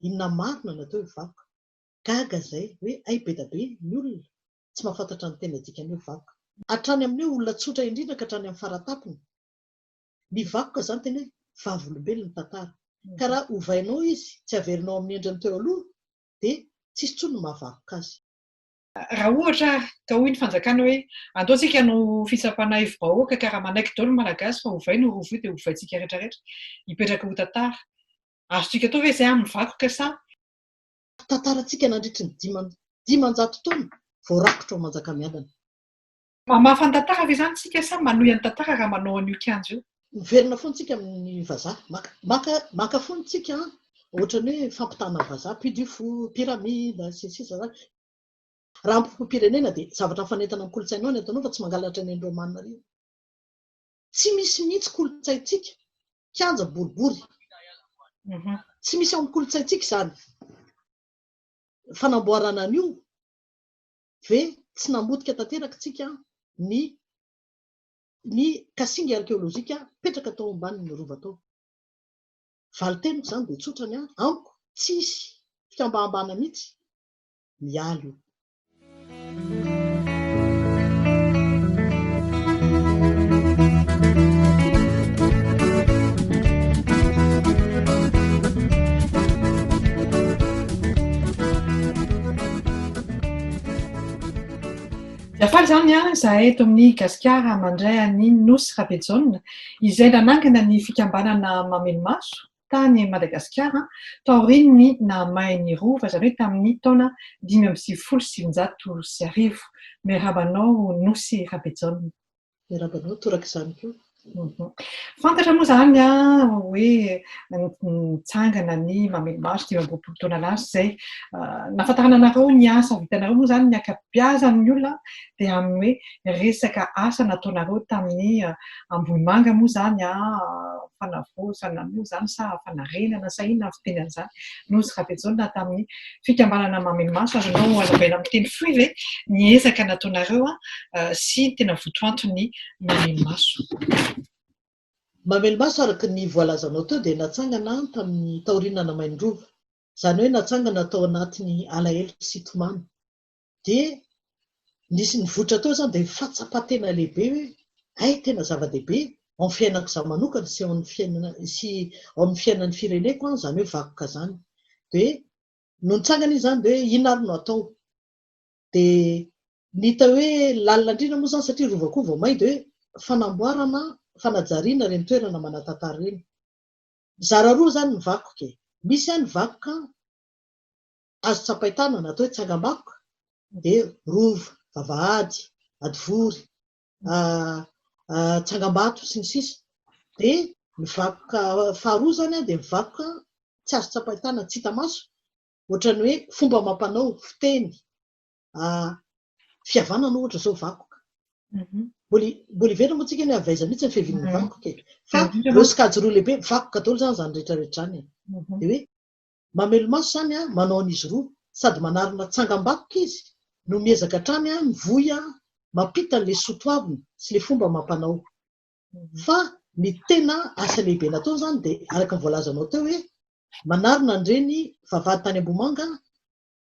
inona marina natao hoe vakoka. Gaga zay hoe ay be da be ny olona tsy mahafantatra ny tena dikany hoe vakoka. Hatrany amin'ny olona tsotra indrindra ka hatrany amin'ny faratapony. Ny vakoka zany tena hoe vavolombelona ny tantara. Ka raha ovainao izy tsy averinao amin'ny endriny teo aloha dia tsisy intsony no mahavakoka azy. Raha ohatra ka hoy ny fanjakana hoe andaontsika no fitsapana hevi-bahoaka ka raha manaiky daholo ny malagasy fa ovaina ho rovoy dia ovaintsika rehetrarehetra hipetraka ho tantara. Azontsika atao hoe izay amin'ny vakoka sa? Tantarantsika nandritry ny 500 taona vao rakotra ao Manjakamiadana. Mamafa ny tantara ve izany tsika sa manohy ny tantara raha manao an'io kianjo io? Miverina foana tsika amin'ny vazaha. Maka foana tsika ohatran'ny hoe fampitana vazaha, Puy du Fou, pyramide, sisa zany. Raha ampom-pirenena dia zavatra fanentana amin'ny kolontsainao ny ataonao fa tsy mangalatra ny Andriamanina. Tsy misy mihitsy kolontsaintsika kianja boribory. Tsy misy amin'ny kolontsaintsika izany. Fanamboarana an'io ve tsy namotika tanteraka tsika ny kasinga arkeolojika petraka tao ambanin'ny rova tao. Valiteniko izany dia tsotrany amiko tsisy fikambahambana mihitsy miala io. Afaly izany izahay eto amin'ny gasikara mandray an'i Nosy Rabejaonina izay nanangana ny fikambanana Mamelomaso tany Madagasikara taorian'ny nahamain'ny rova izany hoe tamin'ny taona 587. Miarabanao Nosy Rabejaonina. Miarabanao toraka izany koa. Fantatra moa izany hoe nitsangana ny Mamelomaso 5 taona lasa izay nahafantarana anareo ny asa vitanareo moa izany ny ankabeazan'ny olona dia amin'ny hoe resaka asa nataonareo tamin'ny Ambohimanga moa izany fanavozana moa izany sa fanarenana sa inona ny fiteny an'izany. Nosy Rabejaonina tamin'ny fikambanana Mamelomaso azonao alabaina amin'ny teny fohy ve ny ezaka nataonareo sy tena votoanton'ny Mamelomaso. Mamelomaso araka ny voalazanao teo dia natsangana tamin'ny taoriana namain'ny-rova. Izany hoe natsangana tao anatin'ny alahelo sy tomany. Dia nisy nivoatra tao izany dia fahatsapatena lehibe hoe ay tena zava-dehibe ao amin'ny fiainako izaho manokana sy ao amin'ny fiainan'ny fireneko izany hoe vakoka izany. Dia no nitsangana izany dia inona ary no atao. Dia nita hoe lalina indrindra moa izany satria rova koa vao may dia hoe fanamboarana fanajariana ireny toerana manan-tantara ireny. Mizara roa izany ny vakoka. Misy ihany vakoka azo tsapain-tanana atao hoe tsangam-bakoka dia rova, vavahady, adivory, tsangam-bato sy ny sisa. Dia ny vakoka faharoa izany dia ny vakoka tsy azo tsapain-tanana, tsy hita maso, ohatran'ny hoe fomba amam-panao, fiteny, fihavanana ohatra izao vakoka. Mbola iverina moa tsika ny avaiza mihitsy ny fihavian'ny vakoka. Fa losikajy roa lehibe vakoka daholo izany rehetrarehetra izany. Dia hoe Mamelomaso izany manao an'izy roa sady manarina tsangam-bakoka izy no miezaka hatrany mivoy mampita an'ilay soatoaviny sy ilay fomba amam-panao. Fa ny tena asa lehibe natao izany dia araka ny voalazanao teo hoe manarina an'ireny vavahady tany Ambomanga,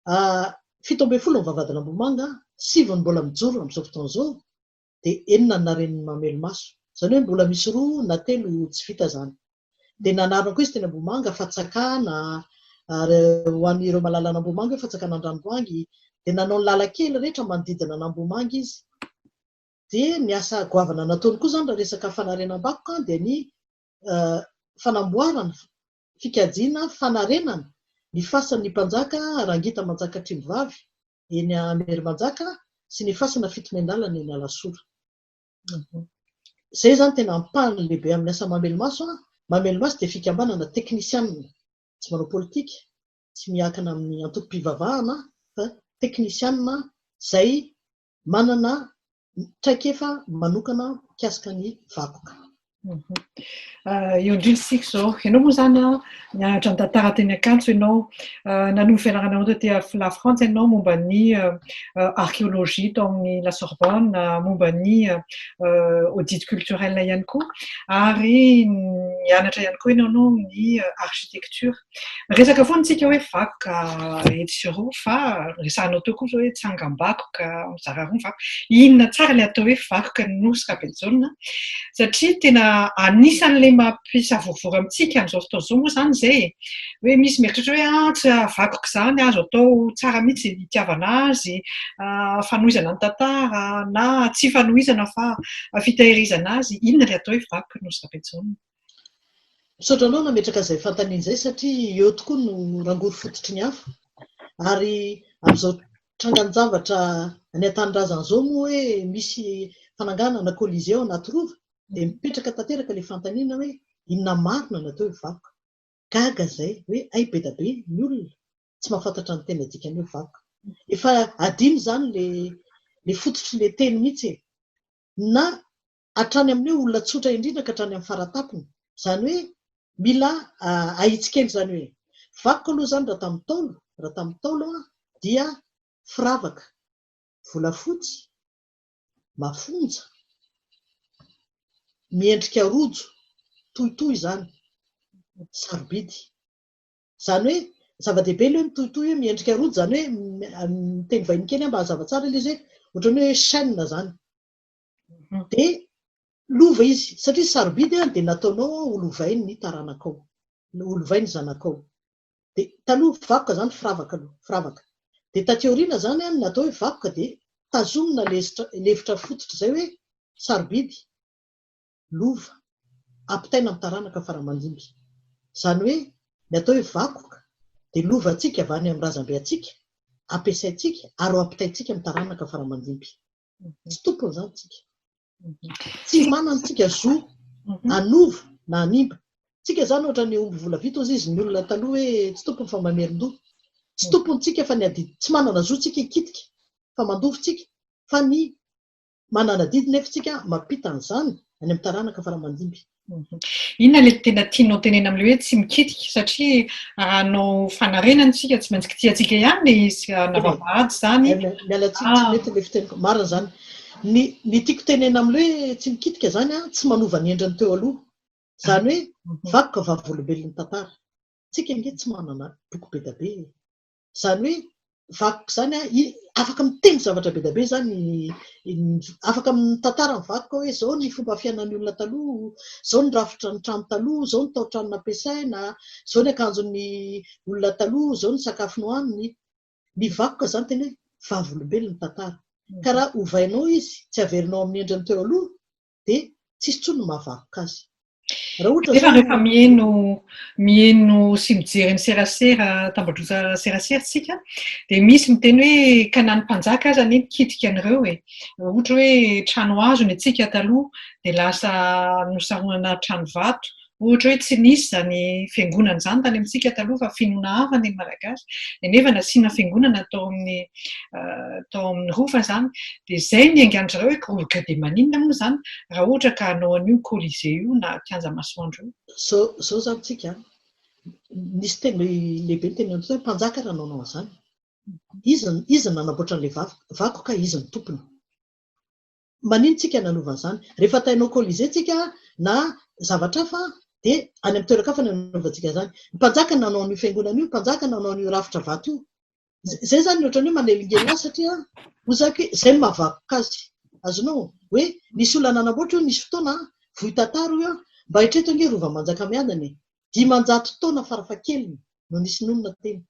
17 ny vavahadin'ny Ambomanga, 9 ny mbola mijoro amin'izao fotoana izao, dia 9 ny naren'ny Mamelomaso. Izany hoe mbola misy 2 na 3 tsy vita izany. Dia nanarina koa izy teny Ambomanga fatsakana ho an'ireo mahalala an'Ambomanga hoe fatsakana an-dranobangy. Dia nanao ny lalan-kely rehetra manodidina an'Ambomanga izy. Dia ny asa goavana nataony koa izany raha resaka fanarenam-bakoka dia ny fanamboarana, fikajiana, fanarenana ny fasan'ny mpanjaka Rangita Manjaka Trimbivavy eny Merimanjaka sy ny fasana Fitomenalana eny Alasora. Izay izany tena ampahany lehibe amin'ny asa Mamelomaso. Mamelomaso dia fikambanana teknisianina, tsy manao politika, tsy miankina amin'ny antokom-pivavahana fa teknisianina izay manana traikefa manokana mikasika ny vakoka. Eo indrindra zao ianao moa zany nianatra ny tantara teny akanjo ianao nanohy fianarana ohatry teo la France ianao momba ny archéologie tao amin'ny la Sorbonne momba ny audit culturel ihany koa ary nianatra ihany koa ianao ny architecture resaka foana tsika hoe vakoka eto sy roa fa resahanao teo koa zao hoe tsangam-bakoka mizara roa ny vakoka inona tsara le atao hoe vakoka nosy Kabeljaona satria tena anisan'ilay mampisavorovoro amintsika amin'izao fotoana izao moa izany izay hoe misy mieritreritra hoe tsy vakoka izany azo atao tsara mihitsy itiavana azy fanohizana ny tantara na tsy fanohizana fa fitahirizana azy inona ilay atao hoe vakoka nosy Kabeljaona. Misaotra anao nametraka izay fantaniana izay satria eo tokoa no rangory fototry ny hafa ary amin'izao trangan-javatra any an-tanindrazana izao moa hoe misy fananganana Colisée anaty rova dia mipetraka tanteraka ilay fantaniana hoe inona marina natao hoe vakoka. Gaga izay hoe ay be da be ny olona tsy mahafantatra ny tena dikany hoe vakoka. Efa adino izany le fototry le teny mihitsy na hatrany amin'ny olona tsotra indrindra ka hatrany amin'ny faratapony. Izany hoe mila ahitsika izany hoe vakoka aloha izany raha tamin'ny Taolo dia firavaka volafotsy mafonja miendrika rojo tohitohy izany sarobidy. Izany hoe zava-dehibe ilay mitohitohy hoe miendrika rojo izany hoe teny vahiny kely mba hazava tsara ilay izy ohatran'ny hoe chaîne izany dia lova izy satria sarobidy dia nataonao olovainy ny taranakao olovainy zanakao dia taloha vakoka izany firavaka dia taty aoriana izany natao hoe vakoka dia tazomina lefitra fototra izay hoe sarobidy lova ampitaina amin'ny taranaka faramandimby. Izany hoe ny atao hoe vakoka dia lovantsika avy any amin'ny razambe antsika ampiasaintsika ary ampitaintsika amin'ny taranaka faramandimby. Tsy tompony izany tsika. Tsy manana tsika zo anova na animba. Tsika izany ohatra ny omby vola vita ozy izy ny olona taloha hoe tsy tompony fa mamerin-doha. Tsy tompony tsika fa ny adidy. Tsy manana zo tsika hikitika fa mandovintsika fa ny manana didy nefa tsika mampita an'izany any amin'ny taranaka faramandimby. Inona ilay tena tianao tenena amin'ilay hoe tsy mikitika satria rahanao fanarenana tsika tsy maintsy kitihantsika ihany ilay izy navavahady izany. Mialatsika tsy mety ilay fiteniko marina izany. Ny tiako tenena amin'ilay hoe tsy mikitika izany tsy manova ny endriny teo aloha. Izany hoe vakoka vavolombelon'ny tantara. Tsika nge tsy manana boky be da be. Izany hoe vakoka izany afaka miteny zavatra be da be izany afaka mitantara ny vakoka hoe izao ny fomba fiainan'ny olona taloha, izao ny rafitra ny trano taloha, izao ny tao-trano nampiasaina, izao ny akanjon'ny olona taloha, izao ny sakafo nohaniny. Ny vakoka izany tena hoe vavolombelon'ny tantara. Ka raha ovainao izy tsy averinao amin'ny endriny teo aloha dia tsisy intsony no mahavakoka azy. Nefa rehefa mihaino sy mijery ny serasera tambadrosa serasera tsika dia misy miteny hoe kanany mpanjaka aza ny mikitika an'ireo ohatra hoe trano hazo ny antsika taloha dia lasa nosaroana trano vato. Ohatra hoe tsy nisy izany fiangonana izany tany amintsika taloha fa finoana hafa ny malagasy dia nefa nasiana fiangonana tao amin'ny rova izany dia izay niaingan'izareo hoe koroka dia maninona moa izany raha ohatra ka hanao an'io Colisée io na kianja masoandro io. Zao izany tsika nisy teny lehibe ny teny hoe mpanjaka raha nanao an'izany. Izy nanamboatra an'ilay vakoka izy ny tompony. Manino tsika nanova an'izany rehefa tainao Colisée tsika na zavatra hafa dia any amin'ny toeran-kafa nanaovantsika izany. Ny mpanjaka nanao an'io fiangonana io, mpanjaka nanao an'io rafitra vato io. Izay izany ohatran'ny hoe manelingely azy satria hozaka hoe izay mahavakoka azy. Azonao hoe nisy olona nanamboatra io nisy fotoana vohy tantara io mba hitreto ange rova Manjakamiadana 900 taona farafahakeliny no nisy nonona teny.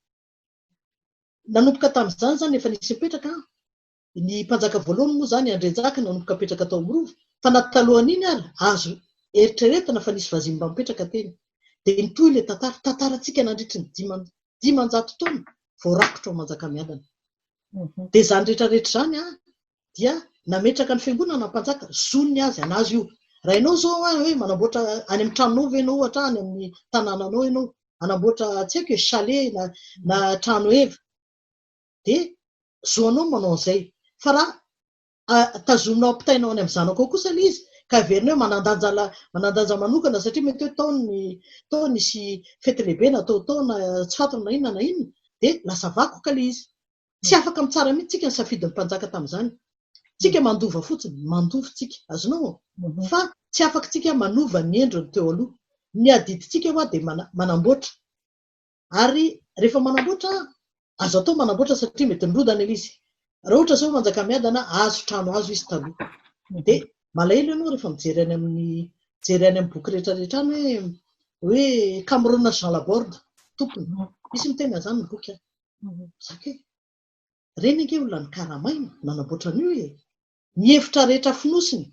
Nanomboka tamin'izany izany efa nisy mipetraka ny mpanjaka voalohany moa izany Andrenjaka nanomboka mipetraka tao amin'ny rova fa na talohan'iny ary azo eritreretana fa nisy vazimy mba mipetraka teny dia nitohy ilay tantarantsika nandritry ny 900 taona vao rakotra ao Manjakamiadana. Dia izany rehetrarehetra izany dia nametraka ny fiangonana mpanjaka zoniny azy anazy io. Raha ianao izao hoe manamboatra any amin'ny tranonao ve ianao ohatra any amin'ny tanànanao ianao anamboatra tsy haiko hoe chalet na trano eva dia zoanao manao an'izay fa raha tazominao ampitainao any amin'ny zanakao kosa ilay izy ka averina hoe manandanja manokana satria mety hoe taony nisy fety lehibe natao taona tsy fantana na inona na inona dia lasa vakoka le izy tsy afaka mitsara mihitsy tsika ny safidin'ny mpanjaka tamin'izany tsika mandova fotsiny mandova tsika azonao fa tsy afaka tsika manova ny endriny teo aloha ny adiditsika hoa dia manamboatra ary rehefa manamboatra azo atao manamboatra satria mety nirodana ilay izy raha ohatra zao manjaka miadana azo trano azo izy taloha dia malahelo ianao rehefa mijery any amin'ny boky rehetrarehetra any hoe Cameron Jean Laborde tompony misy miteny an'izany ny boky zaka reny ange olona ny karamaina nanamboatra an'io ny hevitra rehetra finosiny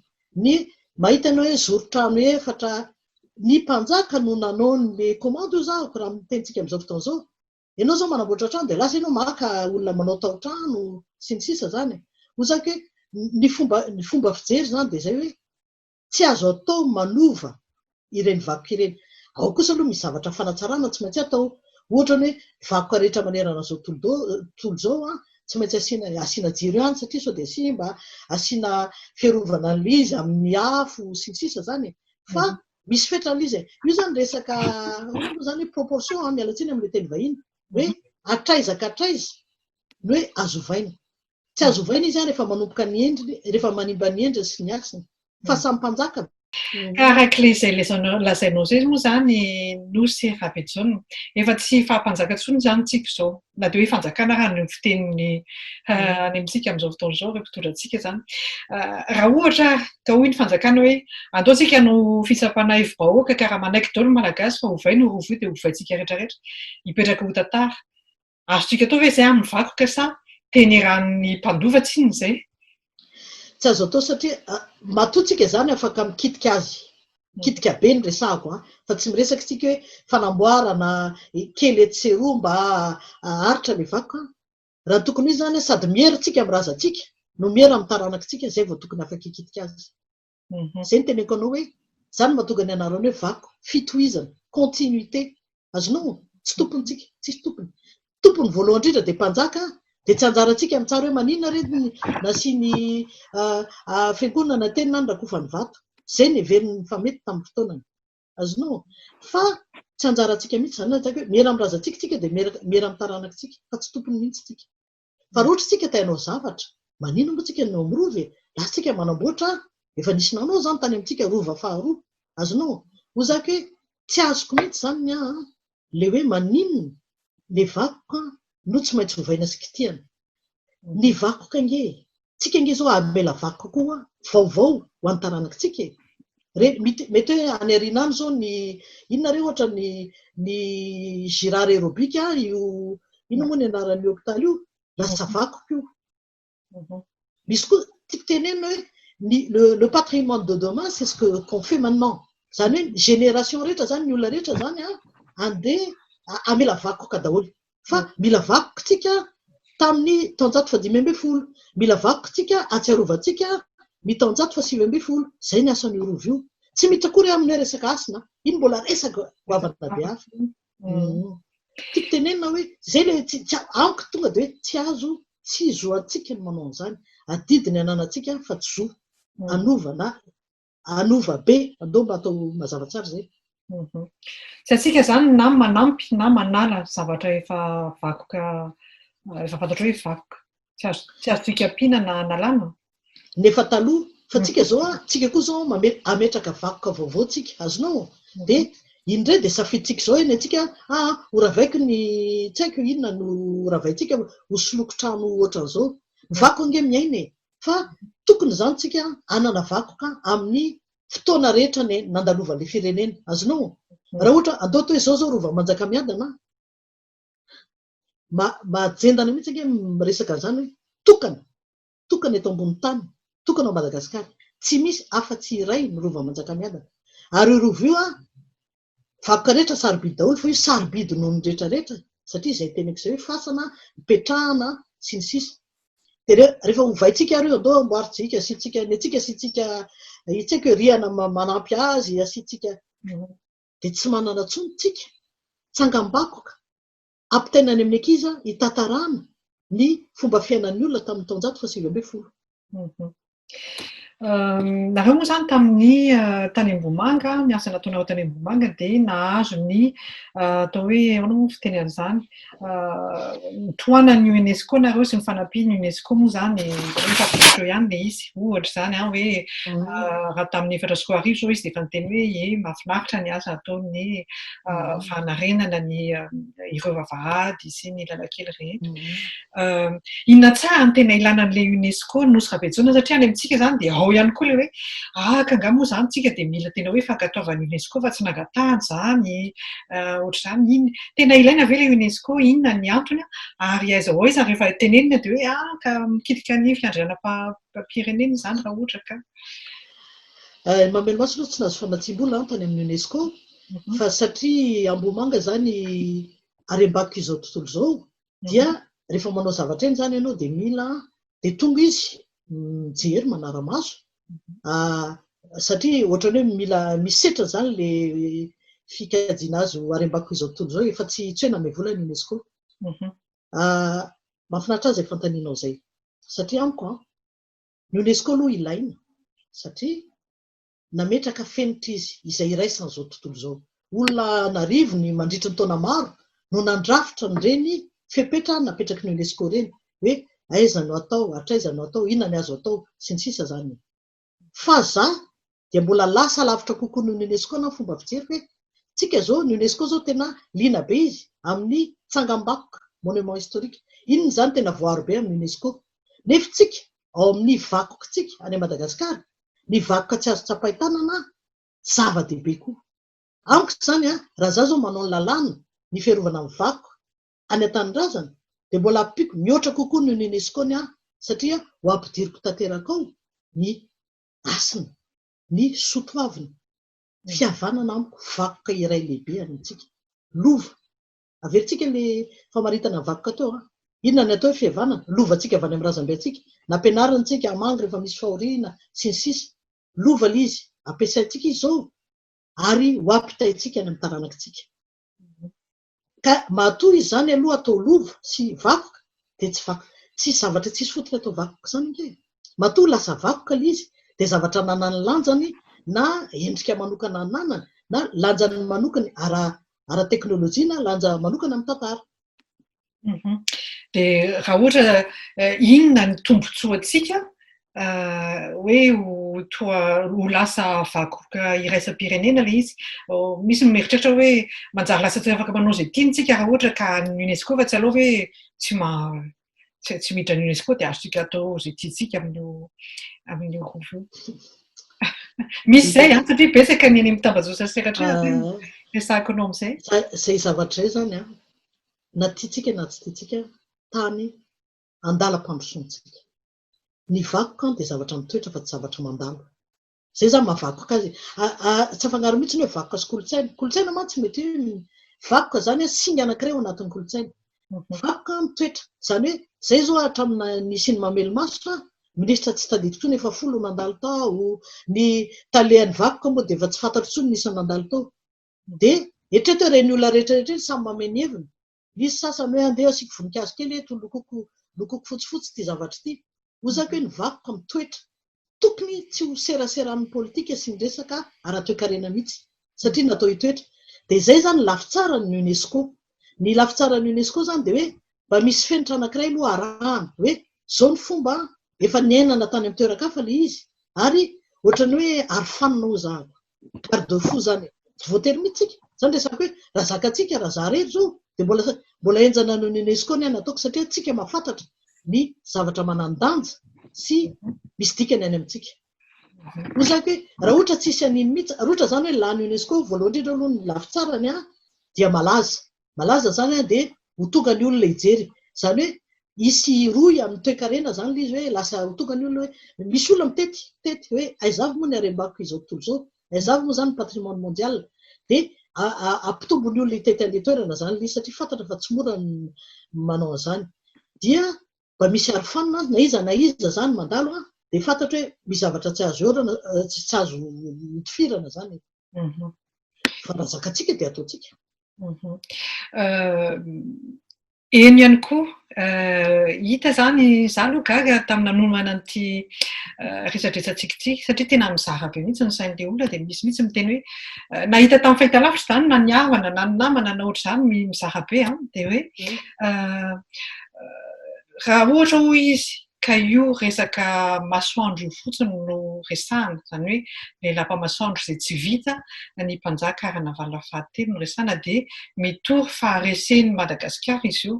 ny mahita ianao hoe zoro-trano efatra ny mpanjaka no nanao ny komando io zahako raha mitentsika amin'izao fotoana izao ianao zao manamboatra trano dia lasa ianao maka olona manao tao-trano sy ny sisa zany ozaka hoe ny fomba fijery zany dia zay hoe tsy azo atao manova ireny vakoka ireny ao kosa aloha misy zavatra fanatsarana tsy maintsy atao ohatra ny hoe vakoka rehetra manerana zao tontolo zao tsy maintsy asiana jiro ihany satria sao dia simba asiana fiarovana ny izy amin'ny afo sy ny sisa zany fa misy fetra n'izy io zany resaka zany proportion mialatsiny amin'ilay teny vahiny hoe atraizaka atraiza ny hoe azovaina tsy azovaina izy rehefa manomboka ny endriny rehefa manimba ny endriny sy ny asiny fa samy mpanjaka arak'ilay izay lazainao zay moa zany nosy Rabejona efa tsy fahampanjaka intsony zany tsika izao na dia hoe fanjakana raha ny fiteniny any amintsika amin'izao fotoana izao rehefa mpitondrantsika zany raha ohatra ka hoy ny fanjakana hoe andaontsika no fitsapana hevi-bahoaka ka raha manaiky daholo ny malagasy fa ovay no rovo dia ovaintsika rehetrarehetra hipetraka ho tantara azontsika atao hoe izay amin'ny vakoka sa tenerahan'ny mpandova tsiny izay tsy azo atao satria matoatsika izany afaka mikitika azy mikitika be ny resahako fa tsy miresaka tsika hoe fanamboarana kely etseroa mba aritra le vakoka raha tokony izy zany sady mieritsika amin'ny razantsika no miera amin'ny taranakitsika zay vao tokony afaka hikitika azy zay ny teneko anao hoe zany mahatonga ny anarany hoe vako fitohizana continuité azonao tsy tompontsika tsisy tompony voalohany indrindra dia mpanjaka dia tsy anjarantsika mitsara hoe maninona reny nasiany fiangonana teny na ny rakofa ny vato zay ny heveriny fa mety tamin'ny fotoanany azonao fa tsy anjarantsika mihitsy zany hoe miera amin'ny razantsika tsika dia miera amin'ny taranakitsika fa tsy tompony mihitsy tsika fa roa ohatra tsika tainao zavatra manino moa tsika no mirovy lasa tsika manamboatra efa nisy nanao zany tany amintsika rova faharoa azonao ozaka hoe tsy azoko mihitsy zany le hoe maninona le vakoka no tsy maintsy ovaina sy kitihana ny vakoka nge tsika nge zao amela vakoka koa vaovao ho any taranakitsika mety hoe any arinany zao ny inona re ohatra ny Girard aérobika io ino moa ny anaran'ny hôpitaly io lasa vakoka io misy koa tiako tenenina hoe le patrimoine de demain c'est ce qu'on fait maintenant zany hoe génération rehetra zany ny olona rehetra zany andeha amela vakoka daholo fa mila vakoka tsika tamin'ny taonjato fa 5 mila vakoka tsika atsiarovantsika ny taonjato fa 5 zay ny asan'io rovo io tsy miditra kory amin'ny hoe resaka asina iny mbola resaka goavana be hafa tiako tenenina hoe zay le anko tonga dia hoe tsy azo tsy zoantsika ny manao an'izany adidiny ananatsika fa tsy zo anova be andao mba atao mazava tsara zay tsy atsika zany na manampy na manala zavatra efa vakoka efa fantatra hoe vakoka tsy azo tsika ampiana na analana nefa taloha fa tsika zao tsika koa zao ametraka vakoka vaovao tsika azonao dia indray dia safiditsika zao eny atsika horavaiko ny tsy haiko inona no horavaintsika hosoloko trano ohatran'izao vakoka nge miaina fa tokony zany tsika anana vakoka amin'ny fotoana rehetra ny nandalovan'le firenena azonao raha ohatra andao to zao rova manjaka miadana majendana mihitsy nge miresaka an'izany hoe tokana eto ambony tany tokana ao Madagasikara tsy misy afa-tsy iray ny rova manjaka miadana ary io rovo io vakoka rehetra sarobidy daholo fa io sarobidy noho ny rehetrarehetra satria izay teneko izay hoe fasana mipetrahana sy ny sisa dia rehefa hovaintsika ary io andao amboaritsika asitsika ny atsika asitsika itsika hoe riana manampy azy asitsika dia tsy manana tsony tsika tsangam-bakoka ampitainany amin'ny ankiza hitantarana ny fomba fiainan'ny olona tamin'ny taonjato fa 5 Nareo moa izany tamin'ny tany Ambohimanga, ny asa nataonareo tany Ambohimanga dia nahazo ny atao hoe ahoana moa ny fiteny an'izany tohanan'ny UNESCO nareo sy mifanampian'ny UNESCO moa izany mifampitso ihany ilay izy. Ohatra izany hoe raha tamin'ny 2024 izao izy dia efa niteny hoe mahafinaritra ny asa ataon'ny fanarenana ny ireo vavahady sy ny lalakely rehetra. Inona tsara ny tena ilana an'ilay UNESCO nosy Rabetsona satria any amintsika izany dia ao ihany koa ilay hoe kanga moa izany tsika dia mila tena hoe fankatoavan'ny UNESCO fa tsy nangatahany izany ohatr'izany tena ilaina ve ilay UNESCO inona ny antony ary aiza ho aiza rehefa tenenina dia hoe ka mikitika ny fiandrianam-pirenena izany raha ohatra ka mameno maso aloha tsy nahazo famatsiam-bola tany amin'ny UNESCO fa satria Ambohimanga izany harem-bako izao tontolo izao dia rehefa manao zavatra eny izany ianao dia mila dia tonga izy mijery manara-maso satria ohatrany hoe mila misetra izany ilay fikajiana azy harem-bako izao tontolo izao efa tsy hoe namay vola ny UNESCO. Mahafinaritra azy fantanianao izay satria amiko ny UNESCO aloha ilaina satria nametraka fenitra izy izay iraisana izao tontolo izao. Olona narivo ny mandritra ny taona maro no nandrafitra nireny fepetra napetraky ny UNESCO reny hoe aiza no atao hatraiza no atao inona ny azo atao sy ny sisa izany. Fa za dia mbola lasa lavitra kokoa ny UNESCO na fomba fijery hoe tsika zao ny UNESCO zao tena liana be izy amin'ny tsangam-bakoka monument historique. Inona izany tena voaro be amin'ny UNESCO. Nefa tsika ao amin'ny vakoka tsika any Madagasikara ny vakoka tsy azo tsapahi-tanana zava-dehibe koa. Amiko izany raha za zao manao ny lalàna ny fiarovana amin'ny vakoka any an-tanindrazana dia mbola ampiko mihoatra kokoa ny UNESCO ny satria ho ampidiriko tanteraka ao ny asina ny soatoavina fihavanana amiko vakoka iray lehibe amintsika lova averintsika ilay famaritana vakoka teo inona ny atao hoe fihavanana lovantsika avy any amin'ny razambentsika nampianarantsika hamangy rehefa misy fahoriana sy ny sisa lova ilay izy ampiasaintsika izy zao ary ho ampitaintsika any amin'ny taranakitsika ka matoa izy zany aloha atao lova sy vakoka dia tsy vakoka tsy zavatra tsisy fotony atao vakoka izany ke matoa lasa vakoka ilay izy dia zavatra nanany lanjany na endrika manokana nanana na lanjany manokany ara-teknôlôjia na lanja manokana amin'ny tantara. Dia raha ohatra inona ny tombontsoantsika hoe ho lasa vakoka iraisam-pirenena ilay izy misy mieritreritra hoe manjary lasa tsy afaka manao izay tiantsika raha ohatra ka ny UNESCO fa tsy aloha hoe tsy miditra ny UNESCO dia azontsika atao izay tiantsika amin'io rovo. Misy izay satria betsaka ny any amin'ny tambazotry seratra resahako anao amin'izay. Izay zavatra izay zany na tiantsika na tsy tiantsika tany andalam-pandrosoantsika. Ny vakoka dia zavatra mitoetra fa tsy zavatra mandalo. Izay zany mahavakoka azy. Tsy afangaro mihitsy hoe vakoka sy kolontsaina. Kolontsaina mantsy mety hoe vakoka zany singa anankiray ao anatin'ny kolontsaina. Vakoka mitoetra. Izany hoe izay zao hatramin'ny nisy ny mamelo maso minisitra tsy tadidiko intsony efa folo nandalo tao ny talehan'ny vakoka moa dia efa tsy fantatro intsony nisy nandalo tao. Dia eritrereto hoe ireny olona rehetrarehetra samy mameno heviny. Misy sasany hoe andeha asiko voninkazo kely eto lokoko fotsifotsy ity zavatra ity. Ozaka hoe ny vakoka mitoetra tokony tsy ho seraseran'ny politika sy ny resaka ara-toe-karena mihitsy satria natao hitoetra. Dia izay zany lafitsara ny UNESCO. Ny lafitsara ny UNESCO zany dia hoe mba misy fenitra anankiray aloha arahana hoe zao ny fomba efa niainana tany amin'ny toeran-kafa ilay izy ary ohatrany hoe arofanina ho zahako garde-fou zany tsy voatery mihitsy tsika zany resaka hoe raha zakatsika raha zaharery zao dia mbola enjana ny UNESCO ny ataoko satria tsika mahafantatra ny zavatra manan-danja sy misy dikany any amintsika. Ozaka hoe raha ohatra tsisy an'iny mihitsy raha ohatra zany hoe lany UNESCO voalohany indrindra aloha ny lafitsarany dia malaza zany dia ho tonga ny olona hijery zany hoe isy roy amin'ny toe-karena zany ilay izy hoe lasa ho tonga ny olona hoe misy olona mitety hoe aizavy moa ny harem-bako izao tontolo izao aizavy moa zany patrimoine mondial dia ampitombo ny olona hitety an'ilay toerana zany ilay satria fantatra fa tsy mora manao an'izany dia mba misy arofanina na iza zany mandalo dia fantatra hoe misy zavatra tsy azo orana tsy azo tifirana zany fa raha zakatsika dia ataotsika. Eny ihany koa Hita zany za aloha gaga tamin'ny nanomana an'ity resadresantsika ity satria tena mizara be mihitsy ny sain'ilay olona dia misy mihitsy miteny hoe nahita tamin'ny fahitalavitra zany na ny havana na ny namana na ohatr' izany mizara be dia hoe raha ohatra hoy izy ka io resaka masoandro io fotsiny no resahana zany hoe ilay lapa-masoandro izay tsy vita ny mpanjaka arana valona fahatelo no resahana dia mitory faharesen'ny Madagasikara izy io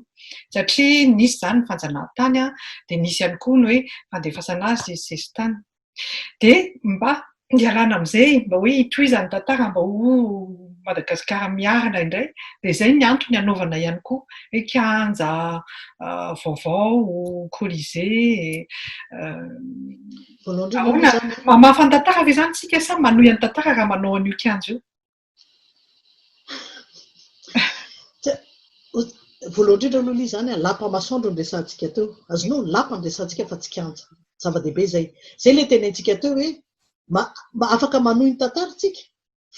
satria nisy zany ny fanjanahantany dia nisy ihany koa ny hoe fandefasana azy sesitany dia mba hialana amin'izay mba hoe hitohizany tantara mba ho Madagasikara miarina indray dia izay ny antony anaovana ihany koa hoe kianja vaovao colisée mahafantantara ve zany tsika sa manohy any tantara raha manao an'io kianja io voalohany indrindra aloha izy zany lapa-masoandro ny resantsika teo azonao lapa ny resantsika fa tsy kianja zava-dehibe zay le tenentsika teo hoe afaka manohy ny tantara tsika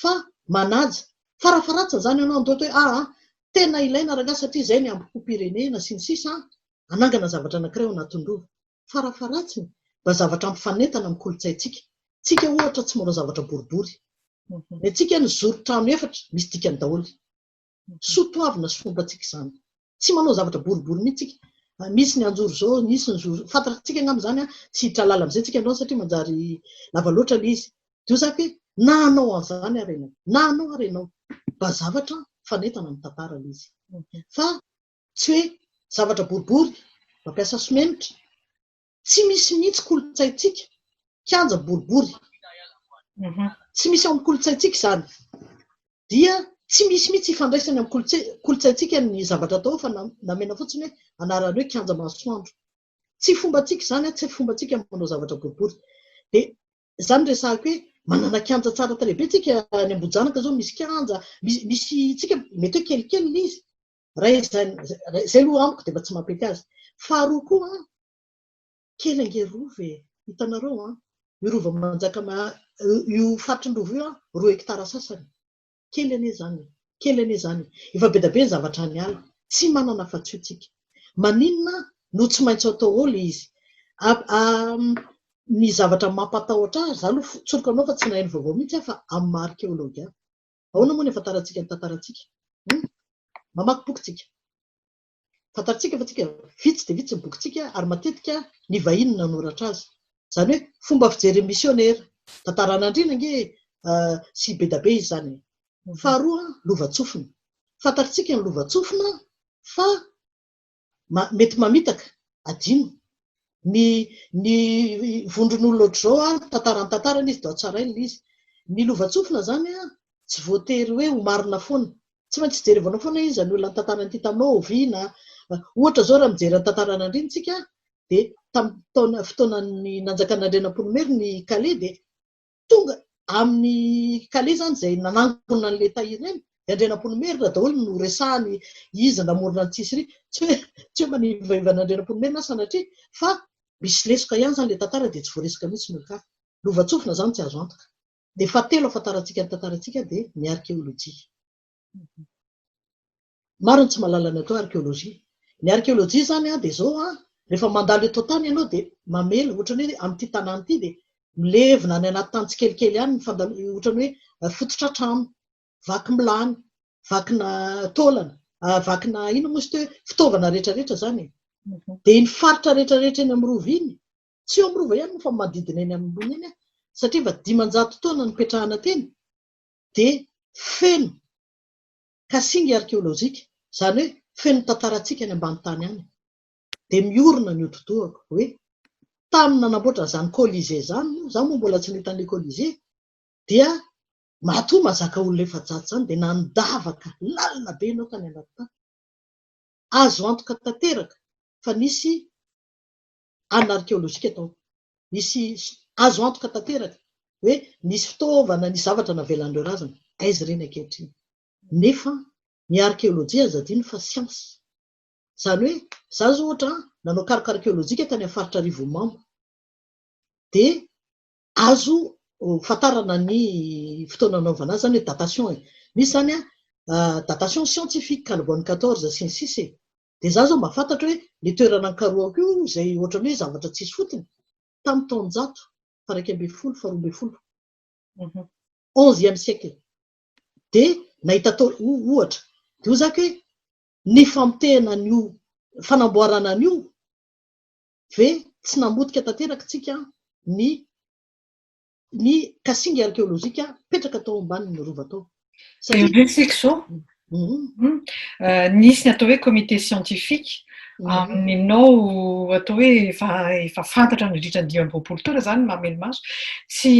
fa manaja farafaratsiny zany ianao andoto hoe tena ilaina raga satria zay ny ambom-pirenena sy ny sisa anangana zavatra anankiray ao anatin-drova farafaratsiny mba zavatra mifanentana amin'ny kolontsaintsika tsika ohatra tsy manao zavatra boribory ny tsika ny zoro-trano efatra misy dikany daholo sotoavina sy fombatsika izany tsy manao zavatra boribory mihitsika misy ny anjoro zao nisy ny zoro fantatsika angamy zany tsy hiditra lala amin'izay tsika andao satria manjary lava loatra le izy dia zaka hoe na anao an'izany arenao na anao arenao mba zavatra fanentana amin'ny tantara le izy fa tsy hoe zavatra boribory mampiasa simenitra tsy misy mihitsy kolontsaintsika kianja boribory tsy misy amin'ny kolontsaintsika izany dia tsy misy mihitsy ifandraisany amin'ny kolontsaintsika ny zavatra atao fa namena fotsiny hoe anarany hoe kianja masoandro tsy fombatsika izany tsy fombatsika manao zavatra boribory dia izany resahako hoe manana kianja tsara tarehibe tsika ny Ambohijanaka zao misy kianja misy tsika mety hoe kelikely le izy zay aloha amiko dia mba tsy mampety azy faharoa koa kely angerova hitanareo io rova manjaka io faritry-ndrova io 2 hektara sasany kely ane zany efa be da be ny zavatra ny ala tsy manana afa-tsy tsika maninona no tsy maintsy atao ao le izy ny zavatra mampatahotra azy za aloha tsoroka anao fa tsy nahaino vaovao mihitsy fa amin'ny maha-arkéologia ahoana moa ny afantarantsika ny tantarantsika mamaky bokytsika fantarantsika fa tsika vitsy dia vitsy ny bokytsika ary matetika ny vahiny nanoratra azy zany hoe fomba fijery missionnaire tantaran'andriana nge sy be da be izy zany faharoa lovatsofina fantarantsika ny lovatsofina fa mety mamitaka adino ny vondron'olona ohatr'izao tantarany izy da tsarainy le izy ny lovatsofina zany tsy voatery hoe ho marina foana tsy maintsy jerevana foana izy ny olona ny tantarany ity taminao oviana ohatra zao raha mijery ny tantaran'andriantsika dia tamin'ny fotoanany nanjakan'Andrianampoinimery ny Calais dia tonga amin'ny Calais zany izay nanangona an'ilay tahireny dia Andrianampoinimery daholo no resahany izy namorona ny tsisy ry tsy hoe manivaivan'Andrianampoinimery na sanatria fa misy lesoka ihany zany ilay tantara dia tsy voaresaka mihitsy no ka lovatsofina zany tsy azo antoka dia fahatelo afantarantsika ny tantarantsika dia ny arkéolojia maro ny tsy mahalala ny atao arkéolojia ny arkéolojia zany dia zao rehefa mandalo eto tany ianao dia mamela ohatrany hoe amin'ity tanàna ity dia milevina ny anaty tany tsikelikely ihany ohatrany hoe fototra trano vaky milany vakina taolana vakina ino moa sy hoe fitaovana rehetrarehetra zany dia ny faritra rehetrarehetra eny amin'ny rova iny tsy eo amin'ny rova ihany fa manodidina eny amin'ny iny satria fa 500 taona ny petrahana teny dia feno kasinga arkéolojika zany hoe feno tantarantsika ny ambany tany any dia miorina ny ododohako hoe tamina nanamboatra zany colisée zany za moa mbola tsy nahita an'ilay colisée dia matoa mazaka olona efa jato zany dia nandavaka lalina be ianao tany anaty tany azo antoka tanteraka fa nisy anina arkéolojika atao nisy azo antoka tanteraka hoe nisy fitaovana ny zavatra navelan'ireo razana aizy ireny ankehitriny nefa ny arkéolojia azadino fa siansy zany hoe za zao ohatra nanao karoka arkéolojika tany amin'ny faritra Rivomamo dia azo fatarana ny fotoana naovana azy zany hoe datation misy zany datation scientifique carbone 14 sy ny sisa dia za zao mahafantatra hoe le toerana nikaroako io izay ohatran'ny hoe zavatra tsisy fotony tamin'ny taonjato fa 1 fa 12 11e siècle dia nahita tao ohatra dia ozaka hoe ny famitehana an'io fanamboarana an'io ve tsy namotika tanteraka tsika ny kasinga arkéolojika petraka tao ambanin'ny rova tao. Resiko zao nisy ny atao hoe comité scientifique aminao atao hoe efa fantatra ny ritra ny 20 taona zany mameno maso tsy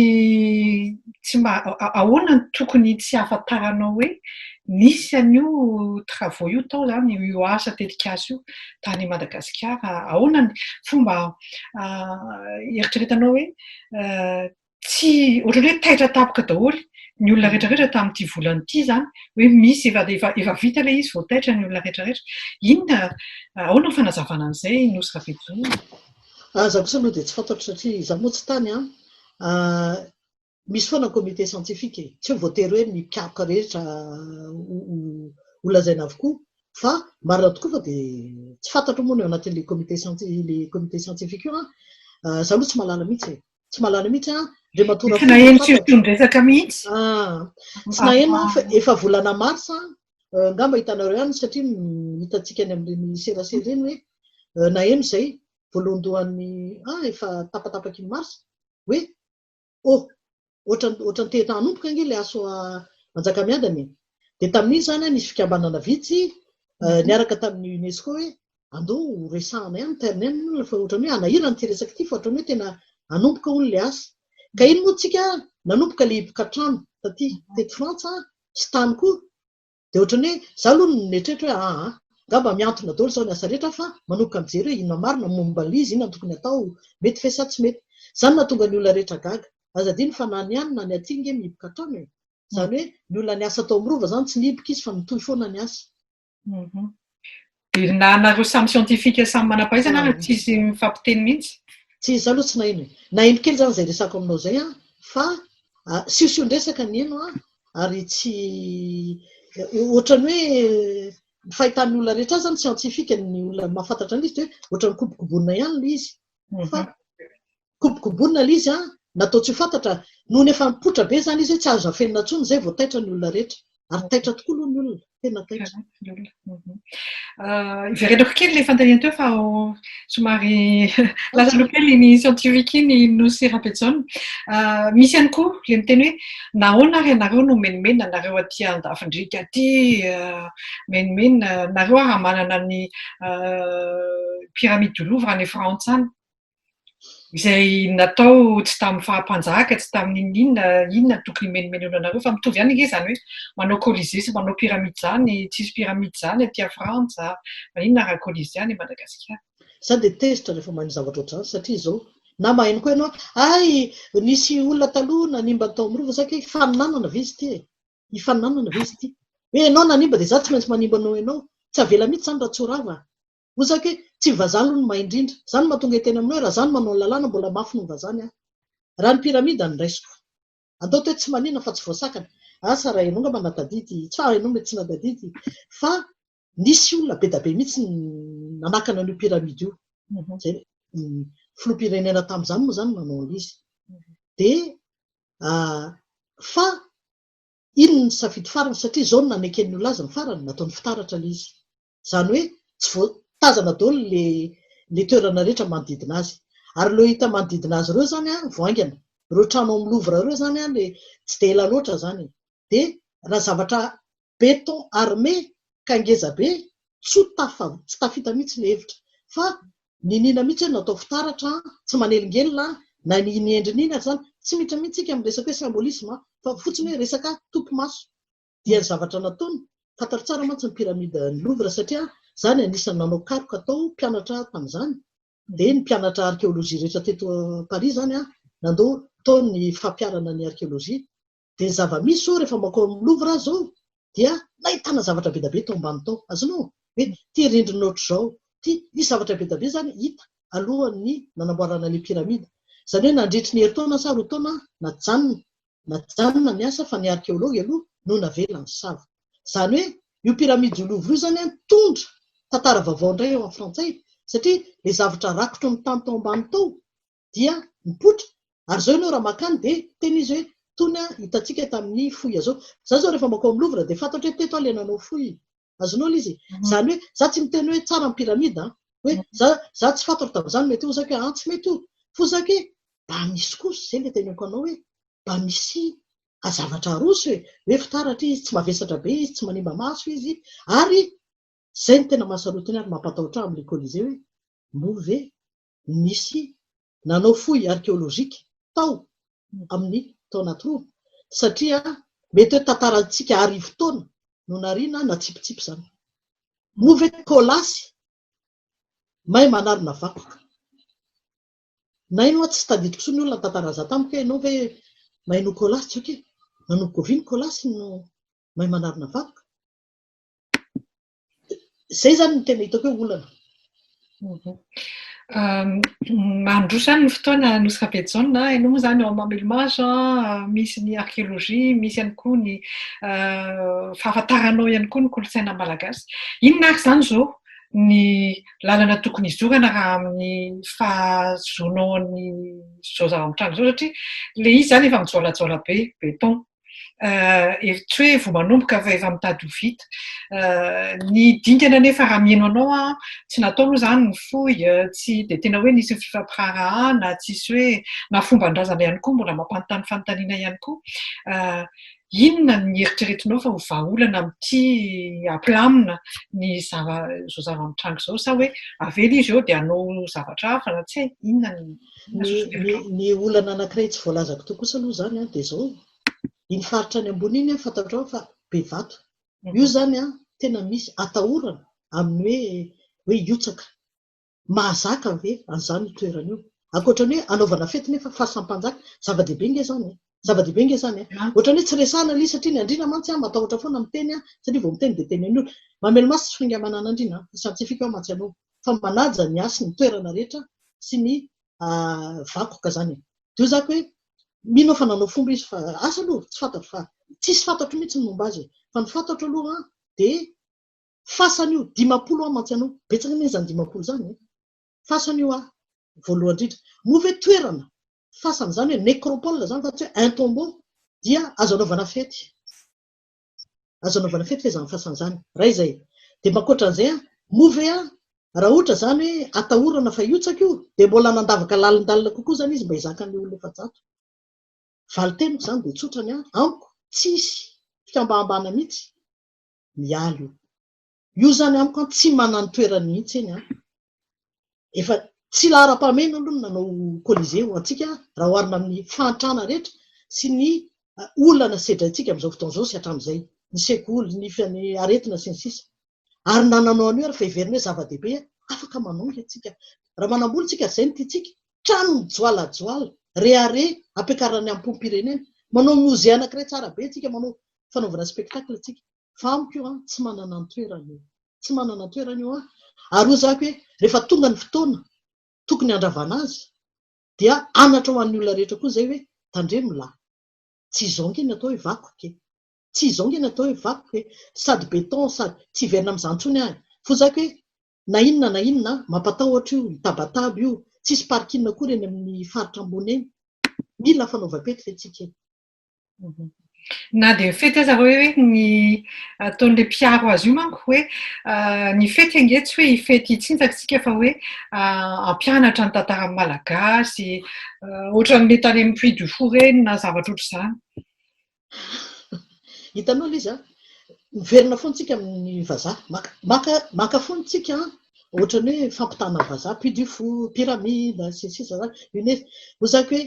ahoana ny tokony tsy ahafantaranao hoe nisy an'io travaux io tao zany io asa tetikazy io tany Madagasikara ahoana ny fomba eritreretanao hoe tsy ohatran'ny hoe taitra tapoka daholy ny olona rehetrarehetra tamin'ity volany ity zany hoe misy efa vita le izy voataitra ny olona rehetrarehetra inona ahoana ny fanazavana an'izay nosy Ravetso? Za kosa aloha dia tsy fantatro satria za moa tsy tany misy foana comité scientifique tsy hoe voatery hoe ny mpiaoka rehetra holazaina avokoa fa marina tokoa fa dia tsy fantatro moa ny ao anatin'le comité scientifique io za aloha tsy mahalala mihitsy dia matora naheno resaka mihitsy tsy naheno efa volana marsa ngamba hitanareo ihany satria hitantsika any amin'ireny serasera reny hoe naheno izay voalohandohan'ny efa tapatapaka iny marsa hoe ohatrany tena hanomboka ange le aso Manjakamiadana dia tamin'iny zany nisy fikambanana vitsy niaraka tamin'ny UNESCO hoe andao resahana ihany ternel fa ohatrany hoe anahirana ty resaka ity fa ohatrany hoe tena hanomboka hono le asa ka iny moa tsika nanomboka le hipokatrano taty tety Frantsa sy tany koa dia ohatrany hoe za aloha netrehitra hoe ngamba miantona daholo zao ny asa rehetra fa manomboka mijery hoe inona marina momba l'izy inona tokony atao mety fe sa tsy mety zany nahatonga ny olona rehetra gaga azadiny fa na ny any na ny aty nge mihipokatrano zany hoe ny olona ny asa tao mirova zany tsy nihiboka izy fa mitohy foana ny asa. Dia nareo samy sientifika samy manam-pahaizana tsisy mifampiteny mihitsy tsy izy aloha tsy naheno kely zany zay resako aminao zay fa siosion-dresaka ny eno ary tsy ohatrany hoe fahitan'ny olona rehetra zany sientifika ny olona mahafantatra an'izy hoe ohatrany kobokobonina ihany le izy fa kobokobonina le izy natao tsy ho fantatra noho ny efa mipotra be zany izy hoe tsy azo afenina ntsony zay vao taitra ny olona rehetra ary taitra tokoa aloha ny olona tena taitra. Iverenako kely le fantaniana teo fa somary lasalo kely ny scientifique iny Nosy Ravetso. Misy ihany koa le miteny hoe nahoana ary anareo no menimena nareo aty Andafindrika aty menimena nareo raha manana ny pyramide du Louvre any Frantsa any izay natao tsy tamin'ny fahampanjaka tsy tamin'ny inona tokony menimenona anareo fa mitovy ihany nge zany hoe manao colisée sy manao pyramide zany tsisy pyramide zany aty Frantsa inona raha colisée any Madagasikara. Za dia tezitra rehefa maheno zavatra ohatr'izany satria izao na maheno koa ianao nisy olona taloha nanimba tao amin'irova zaka hoe faninanana ve izy ity hifaninanana ve izy ity hoe ianao nanimba dia za tsy maintsy manimba anao ianao tsy avela mihitsy zany raha tsorava ozaka hoe tsy vazaha aloha no maindrindra zany mahatonga hiteny aminao hoe raha zany manao ny lalàna mbola mafy no vazany raha ny piramida ny raisiko andao toe tsy manina fa tsy voasakana asa raha ianao ngamba natadidy tsy fa ianao mety tsy natadidy fa nisy olona be da be mihitsy nanakana an'io piramide io zay filoham-pirenena tamin'izany moa zany manao an'izy dia fa iny ny safidy farany satria zao no naneken'ny olona azy ny farany nataony fitaratra le izy zany hoe tsy voatazana daholo le toerana rehetra manodidina azy ary leo hita manodidina azy ireo zany voaingana ireo trano amin'ny Louvre ireo zany le tsy dia ela loatra zany dia raha zavatra béton armé kangeza be tsy tafita mihitsy le hevitra fa ninina mihitsy hoe natao fitaratra tsy manelingelina na ny endriny zany tsy mitra mihitsika amin'ny resaka hoe symbolisme fa fotsiny hoe resaka tompo-maso dia ny zavatra nataony fantatra tsara mantsy ny pyramide ny Louvre satria zany anisan'ny nanao karoka atao mpianatra tamin'izany dia ny mpianatra arkéolojia rehetra teto Paris zany nandao tao ny fampiarana ny arkéolojia dia zava-misy zao rehefa makao amin'ny Louvre zao dia nahitana zavatra be da be tao ambany tao azonao hoe ty rindrina ohatr'izao ty nisy zavatra be da be zany hita alohan'ny nanamboarana ny piramide zany hoe nandritry ny herintaona sa roa taona najanona ny asa fa ny arkéology aloha no navela ny sava zany hoe io piramide du Louvre io zany tondra tantara vaovao indray eo amin'ny frantsay satria le zavatra rakotro ny tany tao ambany tao dia mipoitra ary zao ianao raha makany dia teny izy hoe tony hitantsika tamin'ny foy azao zao zao rehefa makao amin'ny lovra dia fantatra hoe teto alenanao foy azonao izy zany hoe za tsy miteny hoe tsara ny piramida hoe za tsy fantatra tamin'izany mety ho zaka hoe tsy mety io fo zaka hoe mba misy kosa zay le teneko anao hoe mba misy azavatra roso hoe fitaratra izy tsy mavesatra be izy tsy manimba maso izy ary zay ny tena mahasarotiny ary mampatahotra amin'ny kolizea hoe move misy nanao foy arkéolojika tao amin'ny taona toroa satria mety hoe tantarantsika arivo taona no nariana na tsipitsipy zany move kolasy mahay manarina vakoka na ino tsy tadidiko so ny olona tantara za tamiko hoe ianao hoe mahay no kolasy tsoke manomboka ovy ny kolasy no mahay manarina vakoka zay zany ny tena hitako hoe olana mandrosa ny fotoana nosy Kapetsaona ianao moa zany ao mamelomasa misy ny arkéolojia misy ihany koa ny fahafantaranao ihany koa ny kolotsaina malagasy inona ary zany zao ny lalana tokony izorana raha amin'ny fahazonaon'ny zao zava-mitranga zao satria le izy zany efa mijoalajoala be beton tsy hoe vao manomboka fa efa mitady ho vita ny dingana nefa raha mihaino anao tsy natao moa zany ny foy tsy de tena hoe nisy fifampirarahana tsisy hoe na fomban-drazana ihany koa mbola mampanontany fanontaniana ihany koa inona ny eritreretinao fa ho vahaolana amin'ity ampilamina ny zao zava-mitranga zao sa hoe avela izy eo dia hanao zavatra hafa na tsy inona ny olana anankiray tsy voalazako to kosa aloha zany dia zao iny faritra ny ambony iny fantatrao fa be vato io zany tena misy atahorana amin'ny hoe iotsaka mahazaka ve an'izany toerana io ankoatrany hoe anaovana fety nefa fahasampanjaka zava-dehibe nge zany zava-dehibe nge zany ohatrany hoe tsy resahana li satria ny andrina mantsy matahotra foana miteny satria vao miteny dia teny an'olo mamelo masy tsy fingamanana andrina siantifika ao mantsy anao fa manaja ny asy ny toerana rehetra sy ny vakoka zany dio zako hoe mino fa nanao fomba izy fa asa aloha tsy fantatro fa tsisy fantatro mihitsy ny momba azy fa ny fantatro aloha dia fasana io 10 mantsy anao betsaka ny zany 10 zany fasana io voalohany indrindra move toerana fasana zany hoe nécropole zany fa tsy hoe un tombeau dia azo anaovana fety fa zany fasana zany raha izay dia makoatra an'izay move raha ohatra zany hoe atahorana fa iotsaka io dia mbola nandavaka lalindalina kokoa zany izy mba hizakan'ny olona efa jato valiteniko zany dia tsotrany amiko tsisy fikambahambana mihitsy mialy io zany amiko tsy manany toerany mihitsy eny efa tsy lahara-pameno aloha nanao kolizea ho antsika raha oharina amin'ny fantrana rehetra sy ny olana sedratsika amin'izao fotoan'izao sy hatramin'izay ny sekoly ny aretina sy ny sisa ary nananao an'io ary fa hiverina hoe zava-dehibe afaka manonga atsika raha manamboly tsika zay ny tiatsika trano mijoalajoala rehare ampiakarany amin'ny pompirenena manao musée anankiray tsara be tsika manao fanaovana spectacle tsika fa amiko io tsy manana ny toerany io tsy manana ny toerany io ary ho zako hoe rehefa tonga ny fotoana tokony handravana azy dia anatra ho an'ny olona rehetra koa zay hoe tandremolahy tsy izao nge natao hoe vakoke tsy izao nge natao hoe vakoke sady beton sady tsy hiverina amin'izantsony ahy fo zako hoe na inona mampatahotra io mitabataba io tsisy parkina koa reny amin'ny faritra ambony eny mila fanaovam-pety fetsika na dia fety aza hoe ny ataon'le mpiaro azy io manko hoe ny fety ange tsy hoe hifety hitsinjakatsika fa hoe ampianatra ny tantara malagasy ohatran'le tany amin'ny Puy du Fou reny na zavatra ohatr'izany hitanao izy miverina foantsika amin'ny vazaha maka foantsika ohatrany hoe fampitana vazaha Puy du Fou pyramide sisa zany UNESCO ho zako hoe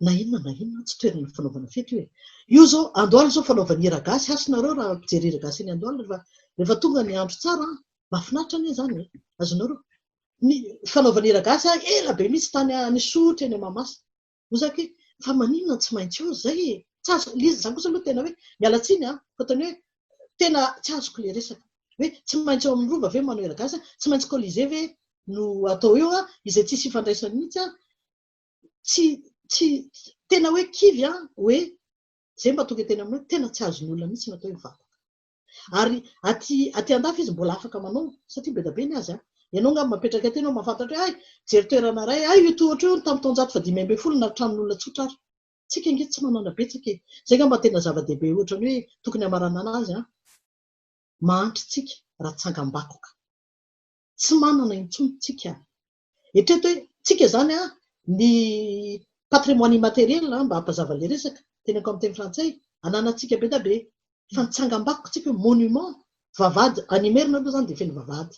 na inona tsy toerana fanaovana fety io zao andohalo zao fanaovana hiragasy asonareo raha mpijery hiragasy eny andohalo rehefa tonga ny andro tsara mahafinaritra anie zany azonareo ny fanaovana hiragasy ela be misy tany anisotra eny Mahamasina ho zako hoe fa maninona tsy maintsy eo zay za kosa aloha tena hoe mialatsiny fatany hoe tena tsy azoko le resaka hoe tsy maintsy eo amin'ny rova ve manao hiragasy tsy maintsy kolizea ve no atao eo izay tsisy ifandraisany mihitsy tsy tena hoe kivy hoe zay mba tonga tena amin'ny hoe tena tsy azony olona mihitsy natao hoe vakoka ary aty andafy izy mbola afaka manao satria be da be ny azy a ianao nga mapetraka tena mahafantatra hoe ay jery toerana ray ay io tohatra io tamin'ny taonjato fa 5 na tranon'olona tsotra ary tsika inge tsy manana betsaka zay nga mba tena zava-dehibe ohatra ny hoe tokony hamarana anazy a mahantry tsika raha tsangam-bakoka tsy manana intsony tsika etreto hoe tsika zany a ny patrimoine immatériel mba hampazava le resaka tenako amin'ny teny frantsay ananatsika be da be fa nitsangam-bakoka tsika hoe monument vavady animerina aloha zany de feno vavady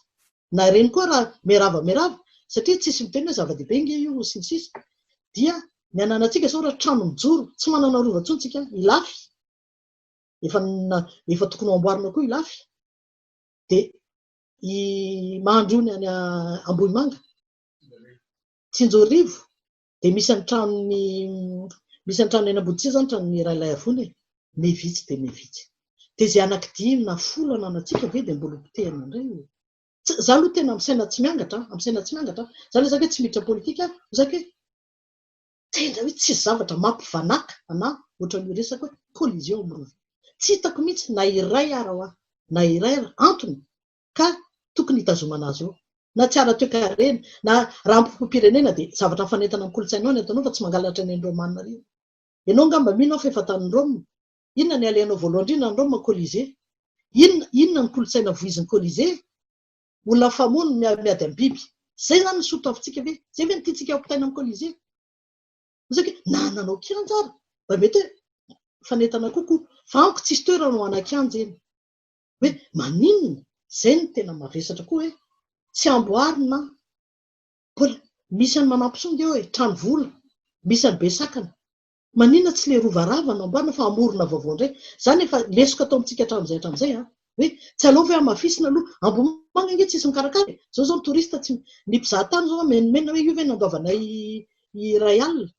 na reny koa raha merava satria tsisy miteny hoe zava-dehibe nge io sinsisy dia ny ananatsika zao raha trano mijoro tsy manana rovatsony tsika ilafy efa tokony amboarina koa ilafy de mahandrony any Ambohimanga Tsinjorivo de misy ny trano eny Ambodisia zany tranon'ny Ralay Avony mevitsy de mevitsy de zay anankidimy na folo ananatsika ve de mbola potehana indray za aloha tena am'saina tsy miangatra za le zaka hoe tsy miditra politika zaka hoe tena hoe tsisy zavatra mampivanaka ana ohatran'io resaka hoe collision am'rova tsy hitako mihitsy na iray arahoa na iray antony ka tokony hitazomana azy eo na tsy ara-toe-karena na raha ampim-pirenena de zavatra fanentana amin'ny kolotsainao ny atanao fa tsy mangalatra ny Romanina io ianao ngamba mino fa efa tanin'ny Rome inona ny aleanao voalohany indrindra ny Rome Colisée inona ny kolotsaina voizin'ny Colisée olona famono miady amin'ny biby zay zany ny soto avitsika ve zay ve nitiatsika ampitaina amin'ny Colisée zaka na nanao kianjara mba mety hoe fanentana kokoa fa amiko tsisy toerana ho ana-kianja eny hoe maninona zay ny tena mavesatra koa hoe tsy amboarina misy ny manampisonga hoe trano vola misy ny besakana maninona tsy le rovaravana amboarina fa amorona vaovao indray zany efa lesoko atao amintsika hatramin'izay hoe tsy aleova hoe amafisina aloha Ambomanga nge tsisy mikarakara zao ny touriste tsy ny mpizahatany zao menimena hoe io ve nandoavanay iray alina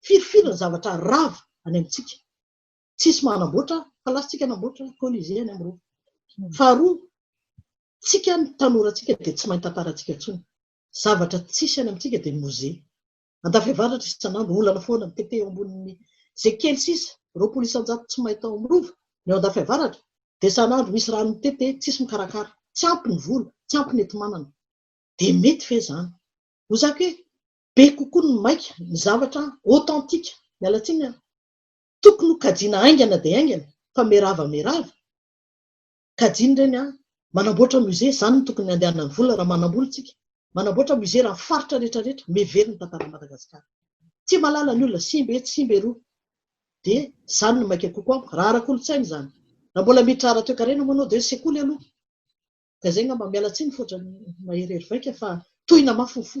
firifira ny zavatra rava any amintsika tsisy manamboatra fa lasitsika namboatra Colisée any amin'ny rova faharoa tsika ny tanoratsika de tsy mainty tantaratsika intsony zavatra tsisy any amintsika de musée andafiavaratra isan'andro olana foana mitete eo ambonin'ny zay kely sisa 20 isan-jato tsy mahita ao amin'ny rova ny ao andafiavaratra de isan'andro misy rano mitete tsisy mikarakara tsy ampy ny vola tsy ampy ny enti-manana de mety fe zany ho zaka hoe be kokoa ny maika ny zavatra authentique mialatsiny tokony ho kajiana aingana de aingana fa merava kajiana reny manamboatra musée zany ny tokony andehanany vola raha manambola tsika manamboatra musée raha faritra rehetrarehetra meveriny tantara Madagasikara tsy malala ny olona simbe roa de zany no maika kokoa raha ara-kolotsainy zany raha mbola miditra ara-toe-karena manao de sekoly aloha ka zay ngamba mialatsiny fotra maherihery vaika fa tohina mafofo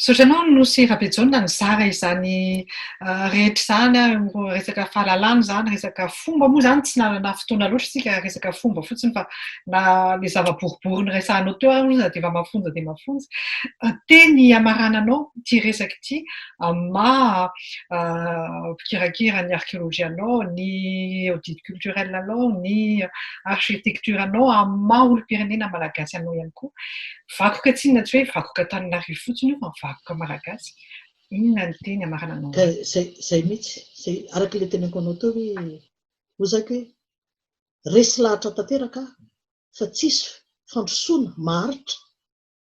Sotranao nosy Rabejonina nizara izany rehetra zany resaka fahalalana zany resaka fomba moa zany tsy nanana fotoana loatra sika resaka fomba fotsiny fa na le zava-boribory ny resahanao teo de efa mafonja teny amarananao ty resaka ty ma mpikirakira ny archéologianao ny audit culturel anao ny architecture anao amin'ny maha olom-pirenena malagasy anao ihany koa vakoka tsinona tsy hoe vakoka Antananarivo fotsiny io fa vakoka malagasy inona ny teny amarananao zay mihitsy zay araka le teneniko anao teo hoe ozaka hoe resy lahatra tanteraka fa tsisy fandrosoana maharitra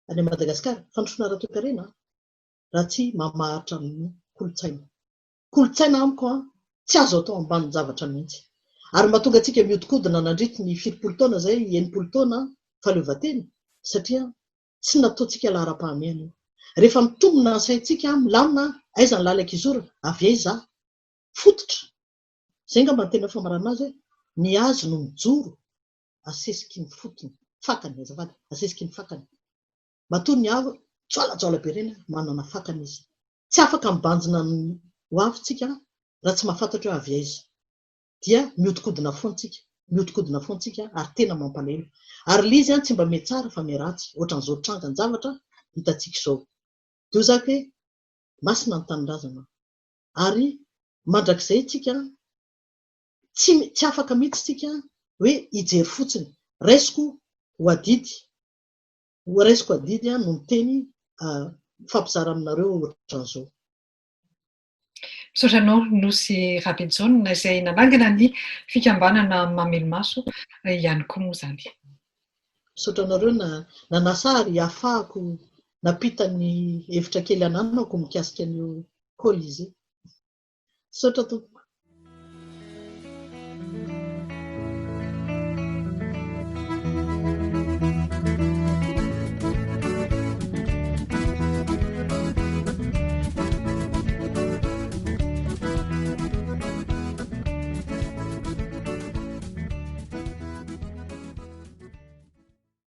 any Madagasikara fandrosoana ara-toe-karena raha tsy mamaharitra amin'ny kolotsaina amiko tsy azo atao ambany zavatra mihitsy ary mahatonga atsika miodikodina nandritra ny 70 taona zay 80 taona faleovateny satria tsy nataontsika lahara-pahamehana io rehefa mitombona ny saintsika milamina aiza ny lalaka izorana avy aiza fototra zay ngamba ny tena famarana azy hoe ny hazo no mijoro asesiky ny fotony fakany azafady asesiky ny fakany matoa ny avo tsoalajoala be reny manana fakany izy tsy afaka mibanjina ny ho avitsika raha tsy mahafantatra hoe avy aiza dia miodikodina foantsika ary tena mampalahelo ary lizy tsy mba mety tsara fa meratsy ohatran'izao tranga ny zavatra hitatsika izao de zaka hoe masina ny tanindrazana ary mandrakizay tsika tsy afaka mihitsy tsika hoe hijery fotsiny raisiko ho adidy no miteny fampizara aminareo ohatran'izao Misaotra anao Nosy Rabinjaonina izay nanangana ny fikambanana Mamelo Maso ihany koa moa izany. Misaotra anareo nanasary ahafahako napita ny hevitra kely ananako mikasika an'io Colisée. Misaotra tompoko.